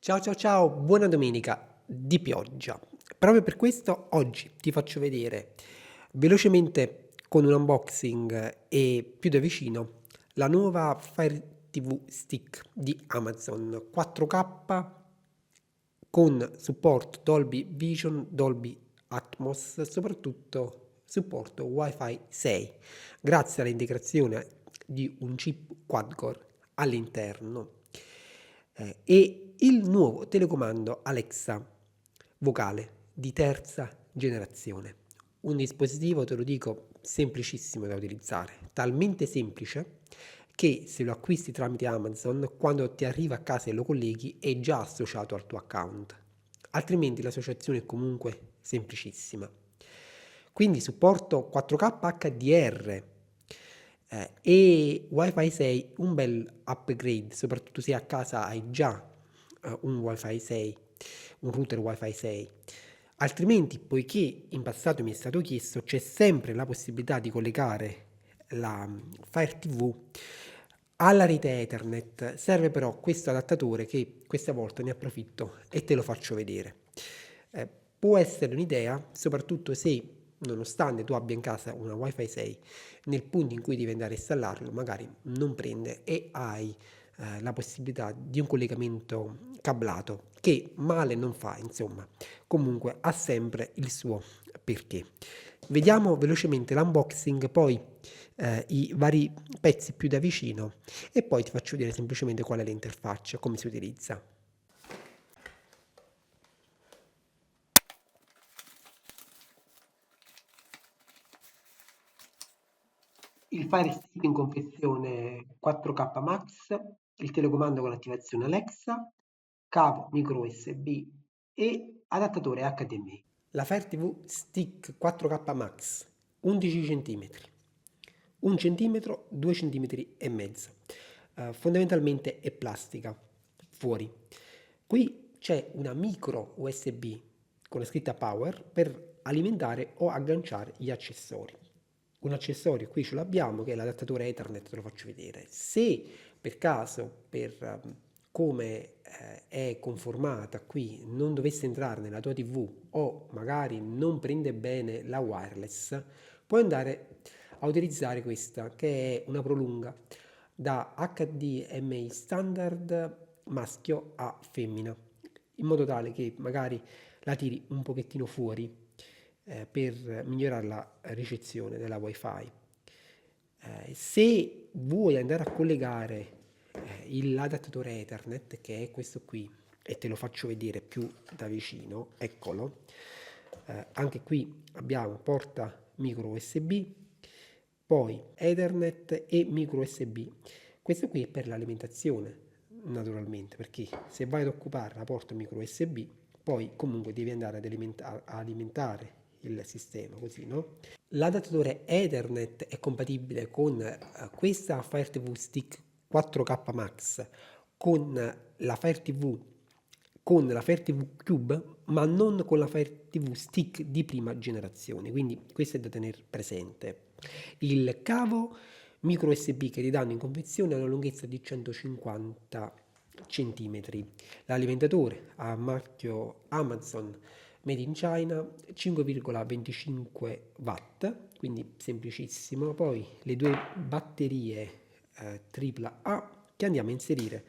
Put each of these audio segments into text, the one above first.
Ciao ciao ciao, buona domenica di pioggia. Proprio per questo oggi ti faccio vedere velocemente con un unboxing e più da vicino la nuova Fire TV Stick di Amazon 4K con supporto Dolby Vision, Dolby Atmos, soprattutto supporto Wi-Fi 6, grazie all'integrazione di un chip quad-core all'interno e il nuovo telecomando Alexa vocale di terza generazione. Un dispositivo, te lo dico, semplicissimo da utilizzare, talmente semplice che se lo acquisti tramite Amazon, quando ti arriva a casa e lo colleghi, è già associato al tuo account. Altrimenti l'associazione è comunque semplicissima. Quindi supporto 4K HDR e Wi-Fi 6, un bel upgrade, soprattutto se a casa hai già un Wi-Fi 6, un router Wi-Fi 6. Altrimenti, poiché in passato mi è stato chiesto, c'è sempre la possibilità di collegare la Fire TV alla rete Ethernet. Serve però questo adattatore che questa volta ne approfitto e te lo faccio vedere. Può essere un'idea, soprattutto se nonostante tu abbia in casa una Wi-Fi 6, nel punto in cui devi andare a installarlo magari non prende e hai la possibilità di un collegamento cablato che male non fa, insomma, comunque ha sempre il suo perché. Vediamo velocemente l'unboxing, poi i vari pezzi più da vicino e poi ti faccio vedere semplicemente qual è l'interfaccia, come si utilizza. Il Fire Stick in confezione 4K Max, il telecomando con attivazione Alexa, cavo micro USB e adattatore HDMI. La Fire TV Stick 4K Max, 11 cm, 1 cm, 2 cm e mezzo. Fondamentalmente è plastica, fuori. Qui c'è una micro USB con la scritta Power per alimentare o agganciare gli accessori. Un accessorio qui ce l'abbiamo che è l'adattatore Ethernet, te lo faccio vedere. Se per caso, per come è conformata qui, non dovesse entrare nella tua TV o magari non prende bene la wireless, puoi andare a utilizzare questa che è una prolunga da HDMI standard maschio a femmina, in modo tale che magari la tiri un pochettino fuori per migliorare la ricezione della wifi. Se vuoi andare a collegare l'adattatore Ethernet, che è questo qui, e te lo faccio vedere più da vicino, eccolo, anche qui abbiamo porta micro USB, poi Ethernet e micro USB. Questo qui è per l'alimentazione, naturalmente, perché se vai ad occupare la porta micro USB, poi comunque devi andare ad alimentare il sistema, così, no? L'adattatore Ethernet è compatibile con questa Fire TV Stick 4K Max, con la Fire TV, con la Fire TV Cube, ma non con la Fire TV Stick di prima generazione, quindi questo è da tenere presente. Il cavo micro USB che ti danno in confezione ha una lunghezza di 150 cm. L'alimentatore a marchio Amazon Made in China 5,25 watt, quindi semplicissimo. Poi le due batterie AAA che andiamo a inserire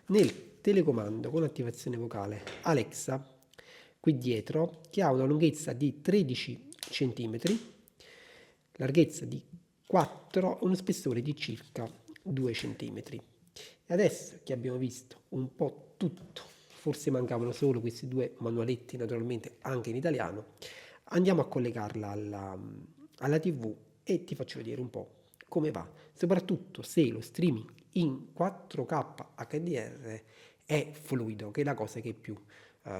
nel telecomando con attivazione vocale Alexa qui dietro, che ha una lunghezza di 13 cm, larghezza di 4 e uno spessore di circa 2 cm. E adesso che abbiamo visto un po' tutto, forse mancavano solo questi due manualetti, naturalmente anche in italiano, andiamo a collegarla alla TV e ti faccio vedere un po' come va, soprattutto se lo streaming in 4K HDR è fluido, che è la cosa che più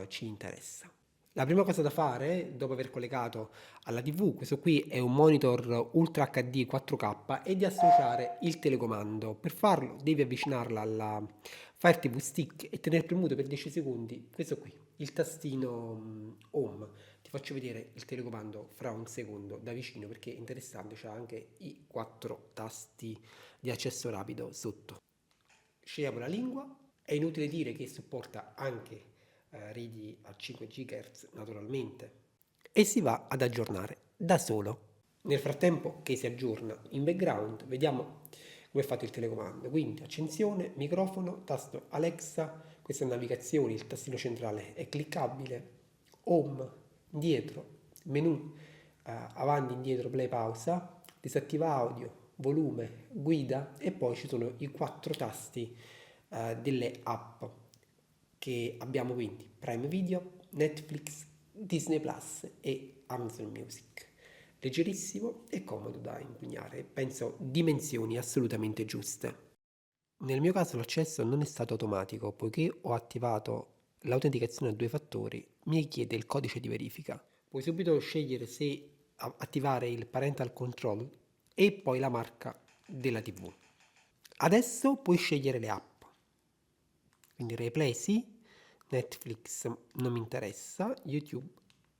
ci interessa. La prima cosa da fare, dopo aver collegato alla TV, questo qui è un monitor Ultra HD 4K, è di associare il telecomando. Per farlo devi avvicinarla alla Fire TV Stick e tenere premuto per 10 secondi questo qui, il tastino Home. Ti faccio vedere il telecomando fra un secondo da vicino perché è interessante, c'è anche i 4 tasti di accesso rapido sotto. Scegliamo la lingua È inutile dire che supporta anche reti a 5 GHz naturalmente e si va ad aggiornare da solo. Nel frattempo che si aggiorna in background vediamo come è fatto il telecomando, quindi accensione, microfono, tasto Alexa, questa è navigazione, il tastino centrale è cliccabile, home, indietro, menu, avanti, indietro, play, pausa, disattiva audio, volume, guida e poi ci sono i 4 tasti delle app che abbiamo, quindi Prime Video, Netflix, Disney Plus e Amazon Music. Leggerissimo e comodo da impugnare, penso dimensioni assolutamente giuste. Nel mio caso l'accesso non è stato automatico, poiché ho attivato l'autenticazione a 2 fattori, mi chiede il codice di verifica. Puoi subito scegliere se attivare il parental control e poi la marca della TV. Adesso puoi scegliere le app, quindi Replay sì, Netflix non mi interessa, YouTube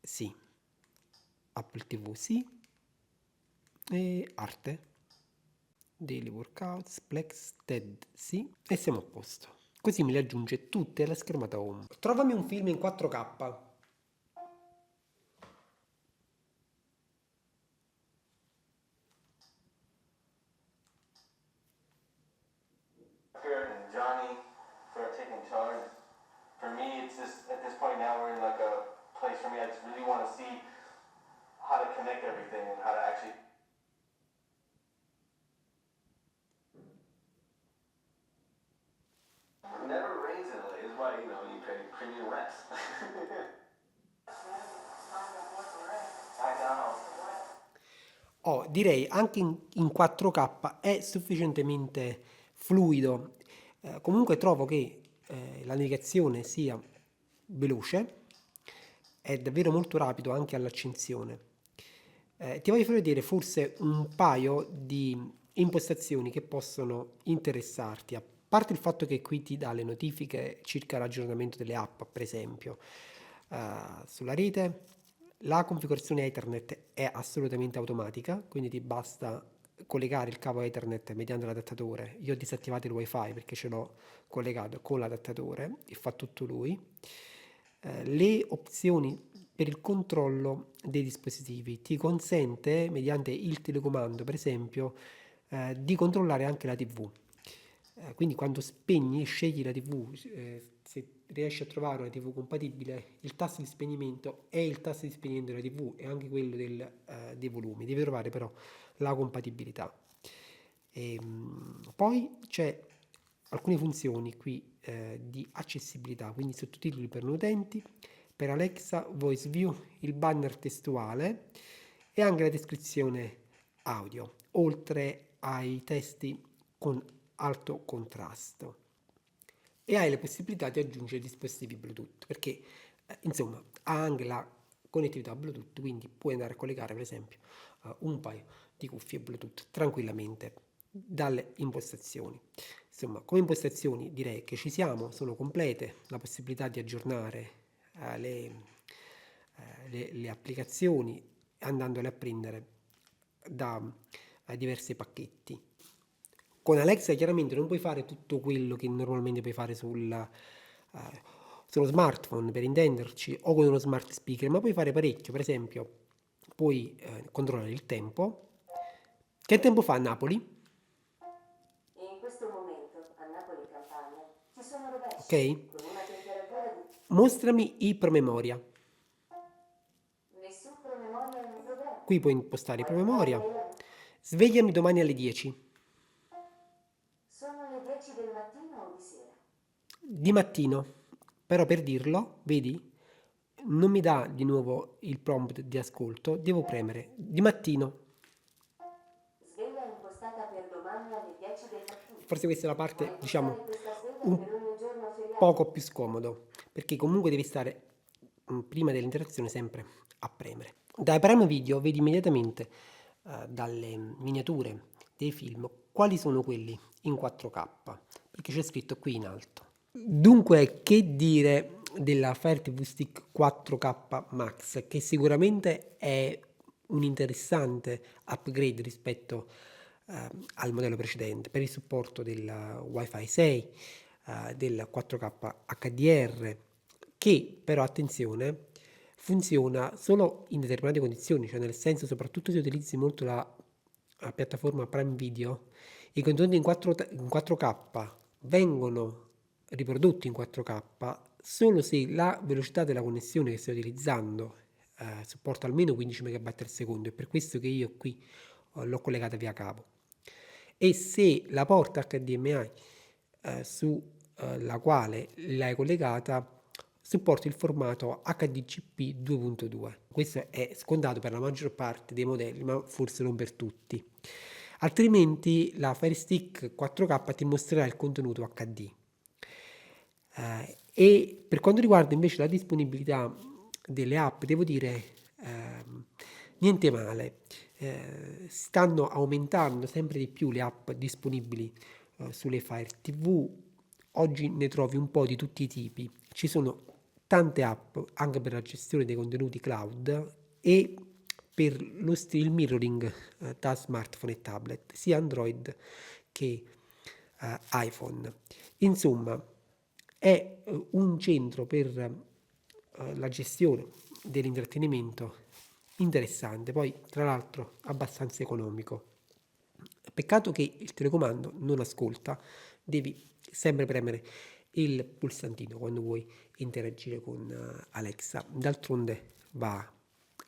sì, Apple TV sì e arte, Daily Workouts, Plex, TED sì e siamo a posto. Così me le aggiunge tutte alla schermata home. Trovami un film in 4K. And Johnny for taking charge. For me, it's just at this point now we're in like a place for me. I just really want to see how to connect everything and how to actually. It never rains in LA. Is why you pay premium rents. I know. Oh, direi anche in 4K è sufficientemente fluido. Comunque trovo che la navigazione sia veloce, è davvero molto rapido anche all'accensione. Ti voglio far vedere forse un paio di impostazioni che possono interessarti, a parte il fatto che qui ti dà le notifiche circa l'aggiornamento delle app, per esempio, sulla rete. La configurazione Ethernet è assolutamente automatica, quindi ti basta collegare il cavo Ethernet mediante l'adattatore. Io ho disattivato il wifi perché ce l'ho collegato con l'adattatore e fa tutto lui. Le opzioni per il controllo dei dispositivi ti consente, mediante il telecomando, per esempio, di controllare anche la TV. Quindi quando spegni, scegli la TV, se riesci a trovare una TV compatibile, il tasto di spegnimento è il tasto di spegnimento della TV e anche quello dei volumi. Devi trovare però la compatibilità. Poi c'è alcune funzioni qui di accessibilità, quindi sottotitoli per non utenti, per Alexa, Voice View, il banner testuale e anche la descrizione audio, oltre ai testi con alto contrasto. E hai la possibilità di aggiungere dispositivi Bluetooth, perché insomma ha anche la connettività Bluetooth, quindi puoi andare a collegare per esempio un paio di cuffie Bluetooth tranquillamente dalle impostazioni. Insomma, come impostazioni direi che ci siamo, sono complete, la possibilità di aggiornare le applicazioni andandole a prendere da diversi pacchetti. Con Alexa chiaramente non puoi fare tutto quello che normalmente puoi fare sullo smartphone, per intenderci, o con uno smart speaker, ma puoi fare parecchio. Per esempio, puoi controllare il tempo. Che tempo fa a Napoli? In questo momento a Napoli Campania ci sono rovesci Ok? con una temperatura di Mostrami i promemoria. nessun promemoria nel programma. Qui puoi impostare i Puoi entrare promemoria. nella. Svegliami domani alle 10. Sono le 10 del mattino o di sera? Di mattino. Però per dirlo, vedi, non mi dà di nuovo il prompt di ascolto, devo premere di mattino. Sveglia impostata per domani alle 10 del mattino. Forse questa è la Puoi parte, impostare diciamo, questa sveglia un per ogni giorno feriato. poco più scomodo, perché comunque devi stare prima dell'interazione sempre a premere. Dai Prime Video vedi immediatamente dalle miniature dei film quali sono quelli in 4K, perché c'è scritto qui in alto. Dunque, che dire della Fire TV Stick 4K Max, che sicuramente è un interessante upgrade rispetto al modello precedente per il supporto del Wi-Fi 6, del 4K HDR, che però, attenzione, funziona solo in determinate condizioni, cioè nel senso, soprattutto se utilizzi molto la piattaforma Prime Video, i contenuti in 4K vengono riprodotti in 4K solo se la velocità della connessione che stai utilizzando supporta almeno 15 MB al secondo. È per questo che io qui l'ho collegata via cavo. E se la porta HDMI sulla quale l'hai collegata supporta il formato HDCP 2.2. Questo è scontato per la maggior parte dei modelli, ma forse non per tutti. Altrimenti la Fire Stick 4K ti mostrerà il contenuto HD. E per quanto riguarda invece la disponibilità delle app, devo dire niente male. Stanno aumentando sempre di più le app disponibili sulle Fire TV. Oggi ne trovi un po' di tutti i tipi. Ci sono tante app anche per la gestione dei contenuti cloud e per il mirroring da smartphone e tablet, sia Android che iPhone. Insomma, è un centro per la gestione dell'intrattenimento interessante, poi tra l'altro abbastanza economico. Peccato che il telecomando non ascolta, devi sempre premere il pulsantino quando vuoi interagire con Alexa. D'altronde va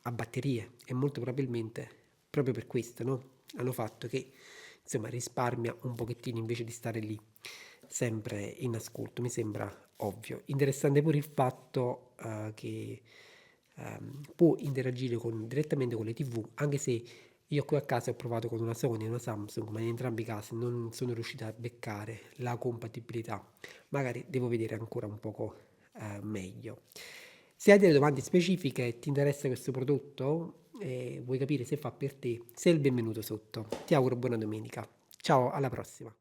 a batterie e molto probabilmente proprio per questo, no? Hanno fatto che insomma risparmia un pochettino invece di stare lì sempre in ascolto. Mi sembra ovvio. Interessante pure il fatto che può interagire direttamente con le TV, anche se io qui a casa ho provato con una Sony e una Samsung, ma in entrambi i casi non sono riuscita a beccare la compatibilità. Magari devo vedere ancora un poco meglio. Se hai delle domande specifiche e ti interessa questo prodotto e vuoi capire se fa per te, sei il benvenuto sotto. Ti auguro buona domenica. Ciao, alla prossima.